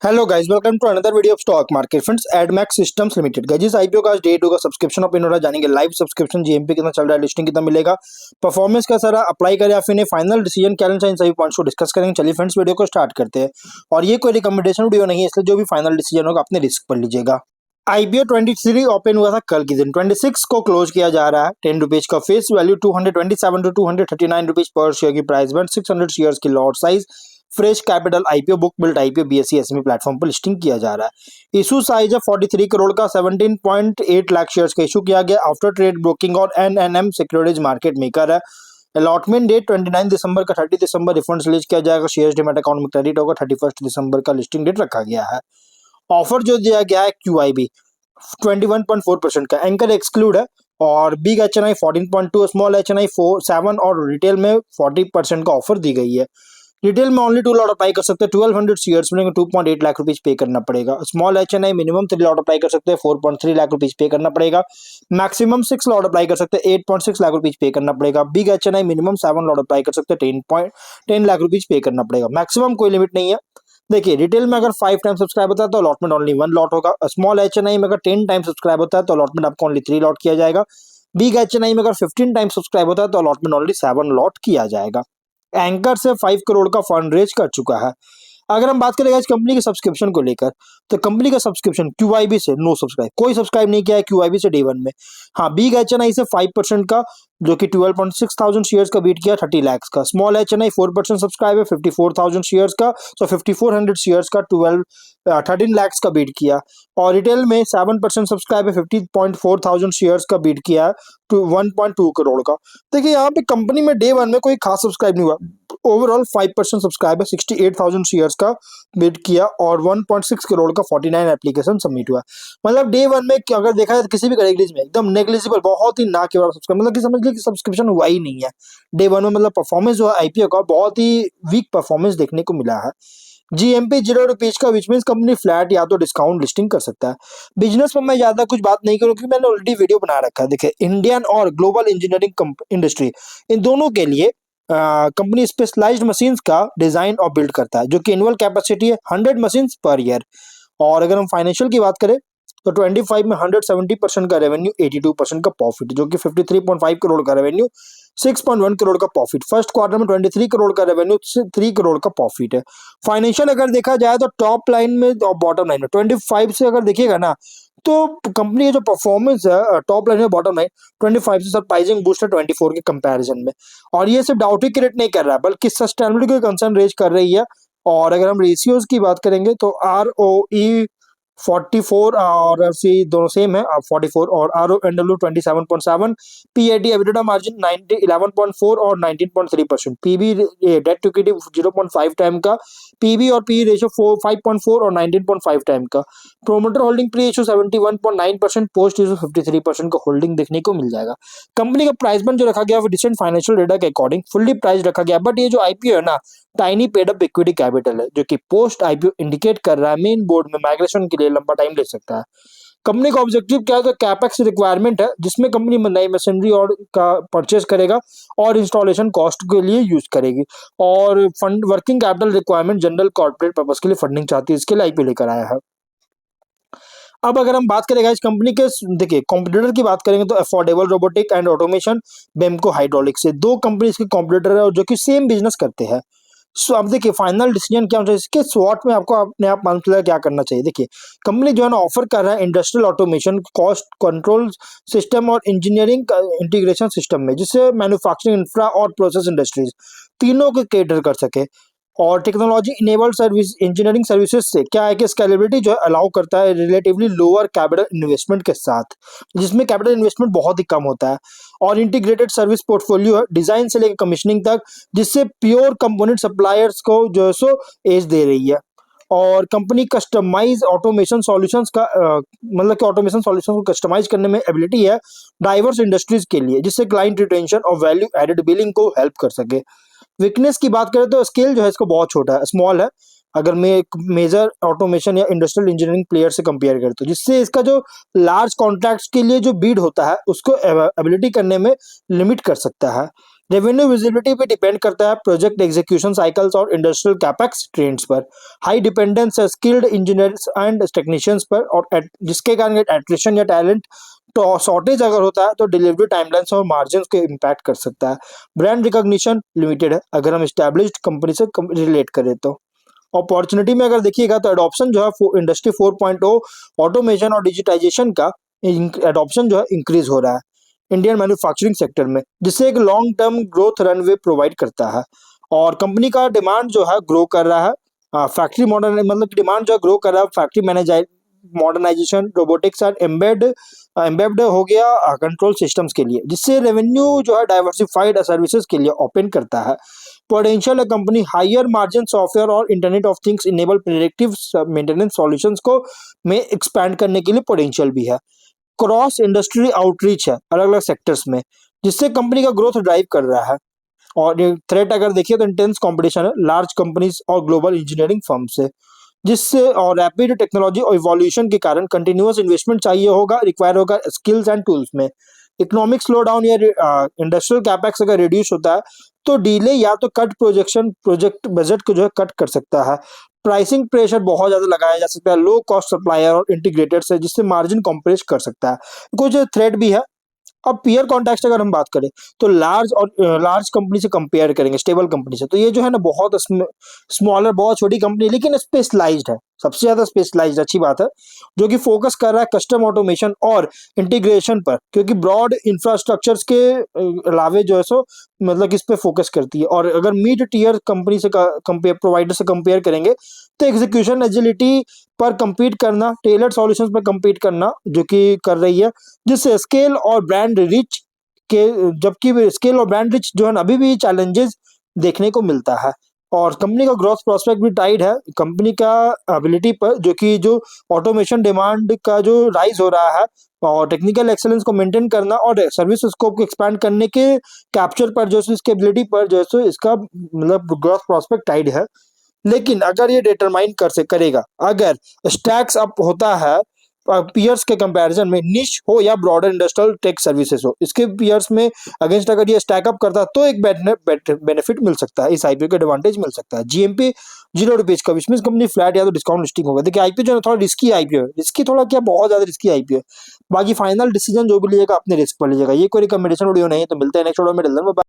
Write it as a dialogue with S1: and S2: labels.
S1: Hello guys, welcome to another video of stock market friends. Admax Systems Limited guys, इस IPO का आज date होगा। Subscription of इनोरा जानेंगे, live subscription GMP कितना चल रहा है, लिस्टिंग कितना मिलेगा, परफॉर्मेंस कैसा रहा, अप्लाई करें या फिर नहीं, फाइनल डिसीजन क्या लेना चाहिए, इन सभी पॉइंट्स को डिस्कस करेंगे। चलिए फ्रेंड्स, वीडियो को स्टार्ट करते हैं। और ये कोई रिकमेंडेशन वीडियो नहीं है, इसलिए जो भी फाइनल डिसीजन होगा अपने रिस्क पर लीजिएगा। आईपीओ 23 ओपन हुआ था कल के दिन, 26 को क्लोज किया जा रहा है। 10 रुपीज का फेस वैल्यू, 227 टू 239 रुपीज पर शेयर की प्राइस बैंड, 600 शेयर्स की lot size, fresh capital IPO, book built IPO, BSE SME platform पर लिस्टिंग किया जा रहा है। इशू साइज है 43 करोड़ का, 17.8 लाख शेयर्स का इशू किया गया। आफ्टर ट्रेड ब्रोकिंग और एनएनएम सिक्योरिटीज मार्केट मेकर है। अलॉटमेंट डेट 29 दिसंबर का, 30 दिसंबर रिफंड रिलीज किया जाएगा। शेयर्स डिमेट अकाउंट में क्रेडिट होगा। 31 दिसंबर का लिस्टिंग डेट रखा गया है। ऑफर जो दिया गया है QIB 21.4% का, एंकर एक्सक्लूड है। और बिग HNI 14.2, स्मॉल HNI 7 और रिटेल में 40% का ऑफर दी गई है। रिटेल में ओनली 2 लॉट अप्लाई कर सकते हैं। 1200 शेयर्स मिलेंगे, 2.8 लाख रुपीज पे करना पड़ेगा। Small HNI minimum 3 lot apply कर सकते हैं, 4.3 लाख रुपीज पे करना पड़ेगा। मैक्सिमम 6 लॉट अप्लाई कर सकते हैं, 8.6 लाख रुपीज पे करना पड़ेगा। Big HNI minimum 7 lot apply कर सकते हैं, 10 लाख रुपीज पे करना पड़ेगा। मैक्सिमम कोई लिमिट नहीं है। देखिए, रिटेल में अगर 5 टाइम सब्सक्राइब होता है तो अलॉटमेंट ओनली 1 लॉट होगा। स्मॉल HNI में अगर 10 टाइम सब्सक्राइब होता है तो अलॉटमेंट आपको ओनली 3 लॉट किया जाएगा। बिग HNI में अगर 15 टाइम सब्सक्राइब होता है तो अलॉटमेंट ओनली 7 लॉट किया जाएगा। एंकर से 5 करोड़ का फंड रेज कर चुका है। अगर हम बात करें इस कंपनी के सब्सक्रिप्शन को लेकर, तो कंपनी का सब्सक्रिप्शन QIB से नो सब्सक्राइब, कोई सब्सक्राइब नहीं किया है QIB से डे 1 में। हाँ, बिग HNI से 5% का, जो कि 12.6 थाउजेंड शेयर्स का बीट किया, 30 लाख का। स्मॉल HNI 4% सब्सक्राइब है, 54,000 शेयर्स का, तो 5400 शेयर्स का 13 लाख का बीट किया। और रिटेल में 7% सब्सक्राइब है, 50.4 थाउजेंड शेयर्स का बीट किया है, टू 1.2 करोड़ का। देखिए, यहाँ पे कंपनी में डे 1 में कोई खास सब्सक्राइब नहीं हुआ। ओवरऑल 5% सब्सक्राइब है, 68,000 शेयर्स का बिड किया और 1.6 करोड़ का 49 एप्लीकेशन सबमिट हुआ। मतलब डे 1 में अगर देखा जाए तो किसी भी कैटेगरीज में एकदम नेग्लिजिबल, बहुत ही ना के बराबर सब्सक्राइब, मतलब कि समझ लीजिए कि सब्सक्रिप्शन हुआ ही नहीं है डे 1 में। मतलब परफॉर्मेंस जो है आईपीओ का बहुत ही वीक परफॉर्मेंस देखने को मिला है। GMP 0 रुपीज का, विच मीन कंपनी फ्लैट या तो डिस्काउंट लिस्टिंग कर सकता है। बिजनेस पर मैं ज्यादा कुछ बात नहीं करूँ क्योंकि मैंने ऑलरेडी वीडियो बना रखा है। देखिए, इंडियन और ग्लोबल इंजीनियरिंग इंडस्ट्री, इन दोनों के लिए कंपनी स्पेशलाइज्ड मशीन्स का डिजाइन और बिल्ड करता है, जो कि एनुअल कैपेसिटी है 100 मशीन्स पर ईयर। और अगर हम फाइनेंशियल की बात करें तो 25 में 170% का रेवेन्यू, 82% का प्रॉफिट, जो कि 53.5 करोड़ का रेवेन्यू, 6.1 करोड़ का प्रॉफिट। फर्स्ट क्वार्टर में 23 करोड़ का रेवेन्यू, 3 करोड़ का प्रॉफिट है। फाइनेंशियल अगर देखा जाए तो टॉप लाइन में और बॉटम लाइन में 25 से अगर देखिएगा ना, तो कंपनी का जो परफॉर्मेंस है टॉप लाइन में बॉटम लाइन 25 से सरप्राइजिंग बूस्ट है 24 के कंपैरिजन में। और ये सिर्फ डाउट ही क्रिएट नहीं कर रहा है, बल्कि सस्टेनेबिलिटी को कंसर्न रेज कर रही है। और अगर हम रेशियोज की बात करेंगे तो ROE 44 और FC दोनों सेम है, 44 और RONW 27.7, PAT एबिटा मार्जिन 11.4 और 19.3%, PB debt to equity 0.5 time का, PB और PE रेशियो 5.4 और 19.5 टाइम का। Promoter holding pre issue 71.9%, post issue 53% का होल्डिंग देखने को मिल जाएगा। कंपनी का प्राइस बैंड जो रखा गया है रिसेंट फाइनेंशियल डेटा के अकॉर्डिंग फुल्ली प्राइस रखा गया, बट ये जो आईपीओ है ना, tiny paid up equity capital है, जो कि पोस्ट आईपीओ इंडिकेट कर रहा है मेन बोर्ड में माइग्रेशन के लिए लंबा टाइम ले सकता है। कंपनी का ऑब्जेक्टिव क्या है, तो कैपेक्स रिक्वायरमेंट है, जिसमें कंपनी नई मशीनरी और का परचेस करेगा और इंस्टॉलेशन कॉस्ट के लिए यूज करेगी। और fund working capital requirement general corporate purpose के लिए फंडिंग चाहती है, इसके लिए आईपीओ लेकर आया है। अब अगर हम बात करेंगे इस कंपनी के, देखिए कॉम्पिटिटर की बात करेंगे तो affordable robotic and automation, Bemco hydraulic से दो कंपनी इसके कॉम्पिटिटर है और जो कि सेम बिजनेस करते हैं। सो अब देखिए फाइनल डिसीजन क्या होना चाहिए इसके स्वॉट में, आपको अपने आप मालूम चलेगा क्या करना चाहिए। देखिए, कंपनी जो है ना ऑफर कर रहा है industrial automation, cost control system और इंजीनियरिंग इंटीग्रेशन सिस्टम में, जिससे मैन्युफैक्चरिंग, इंफ्रा और प्रोसेस इंडस्ट्रीज तीनों को केटर कर सके। और technology enabled service engineering services से क्या है कि स्केलेबिलिटी जो है अलाउ करता है रिलेटिवली लोअर कैपिटल इन्वेस्टमेंट के साथ, जिसमें कैपिटल इन्वेस्टमेंट बहुत ही कम होता है। और इंटीग्रेटेड सर्विस पोर्टफोलियो है डिजाइन से लेकर कमीशनिंग तक, जिससे प्योर कंपोनेंट सप्लायर्स को जो है सो एज दे रही है। और कंपनी कस्टमाइज ऑटोमेशन सॉल्यूशंस का मतलब कि ऑटोमेशन सॉल्यूशन को कस्टमाइज करने में एबिलिटी है डाइवर्स इंडस्ट्रीज के लिए, जिससे क्लाइंट रिटेंशन और वैल्यू एडेड बिलिंग को हेल्प कर सके। वीकनेस की बात करें तो स्केल जो है इसको बहुत छोटा है, स्मॉल है, अगर मैं एक मेजर ऑटोमेशन या इंडस्ट्रियल इंजीनियरिंग प्लेयर से कंपेयर करें तो, जिससे इसका जो लार्ज कॉन्ट्रैक्ट्स के लिए जो बीड होता है उसको एबिलिटी करने में लिमिट कर सकता है। रेवेन्यू विजिबिलिटी पे डिपेंड करता है प्रोजेक्ट एग्जीक्यूशन साइकिल्स और इंडस्ट्रियल कैपेक्स ट्रेंड्स पर। हाई डिपेंडेंस है स्किल्ड इंजीनियर्स एंड टेक्नीशियंस पर, और जिसके कारण एट्रिशन या टैलेंट तो शॉर्टेज अगर होता है तो डिलीवरी टाइमलाइंस और मार्जिन को इम्पैक्ट कर सकता है। ब्रांड रिकॉग्निशन लिमिटेड है अगर हम एस्टैब्लिश्ड कंपनी से रिलेट करें तो। अपॉर्चुनिटी में अगर देखिएगा तो एडॉप्शन जो है इंडस्ट्री 4.0 ऑटोमेशन और डिजिटाइजेशन का एडॉप्शन जो है इंक्रीज हो रहा है इंडियन मैन्युफैक्चरिंग सेक्टर में, जिससे एक long term growth runway provide करता है। और कंपनी का डिमांड जो है ग्रो कर रहा है, फैक्ट्री मॉडर्न मतलब डिमांड जो है ग्रो कर रहा है factory manage modernisation, robotics and embed हो गया कंट्रोल सिस्टम्स के लिए, जिससे रेवेन्यू जो है डाइवर्सिफाइड सर्विसेज के लिए ओपन करता है। पोटेंशियल है कंपनी हायर मार्जिन सॉफ्टवेयर और internet of things enable predictive maintenance solutions को में एक्सपैंड करने के लिए पोटेंशियल भी है। क्रॉस इंडस्ट्री आउटरीच है अलग अलग सेक्टर्स में, जिससे कंपनी का ग्रोथ ड्राइव कर रहा है। और थ्रेट अगर देखिए तो इंटेंस कंपटीशन है लार्ज कंपनीज और ग्लोबल इंजीनियरिंग फर्म से, जिससे और रैपिड टेक्नोलॉजी और इवोल्यूशन के कारण कंटिन्यूअस इन्वेस्टमेंट चाहिए होगा, रिक्वायर होगा स्किल्स एंड टूल्स में। इकोनॉमिक स्लो डाउन या इंडस्ट्रियल कैपेक्स अगर रिड्यूस होता है तो डीले या तो कट प्रोजेक्ट बजट को जो है कट कर सकता है। प्राइसिंग प्रेशर बहुत ज्यादा लगाया जा सकता है लो कॉस्ट सप्लायर और इंटीग्रेटेड से, जिससे मार्जिन कॉम्प्रेस कर सकता है। कुछ थ्रेट भी है। अब पीयर कॉन्टेक्स्ट अगर हम बात करें तो लार्ज कंपनी से कंपेयर करेंगे स्टेबल कंपनी से, तो ये जो है ना बहुत स्मॉलर बहुत छोटी कंपनी लेकिन स्पेशलाइज्ड है, सबसे ज्यादा स्पेशलाइज्ड अच्छी बात है, जो कि फोकस कर रहा है कस्टम ऑटोमेशन और इंटीग्रेशन पर, क्योंकि ब्रॉड इंफ्रास्ट्रक्चर्स के अलावे जो है सो मतलब इस पे फोकस करती है। और अगर मिड टीयर कंपनी से कंपेयर प्रोवाइडर से कंपेयर करेंगे तो एग्जीक्यूशन एजिलिटी पर compete करना, टेलर्ड सॉल्यूशंस पर compete करना जो कि कर रही है, जिससे स्केल और ब्रांड रिच के जबकि स्केल और ब्रांड रिच जो है ना अभी भी चैलेंजेस देखने को मिलता है। और कंपनी का ग्रोथ प्रोस्पेक्ट भी टाइड है कंपनी का एबिलिटी पर, जो कि जो ऑटोमेशन डिमांड का जो राइज हो रहा है और टेक्निकल एक्सेलेंस को मेंटेन करना और सर्विस स्कोप को एक्सपैंड करने के कैप्चर पर जो इसकी एबिलिटी पर जो है इसका मतलब ग्रोथ प्रोस्पेक्ट टाइड है। लेकिन अगर ये डिटरमाइन करेगा अगर स्टैक्स अप होता है पीयर्स के कंपैरिजन में, निश हो या ब्रॉडर इंडस्ट्रियल टेक सर्विसेज हो, इसके पीयर्स में अगेंस्ट अगर ये स्टैक अप करता है तो एक बेनिफिट मिल सकता है, इस आईपीओ का एडवांटेज मिल सकता है। जीएमपी ₹0 का विच मींस कंपनी फ्लैट या तो डिस्काउंट लिस्टिंग होगा। देखिए आईपीओ जो है थोड़ा रिस्की आईपीओ है, रिस्की थोड़ा क्या बहुत ज्यादा रिस्की आईपीओ है। बाकी फाइनल डिसीजन जो भी लीजिएगा अपने रिस्क पर लीजिएगा। ये कोई रिकमेंडेशन वीडियो नहीं है, तो मिलते हैं नेक्स्ट वीडियो में।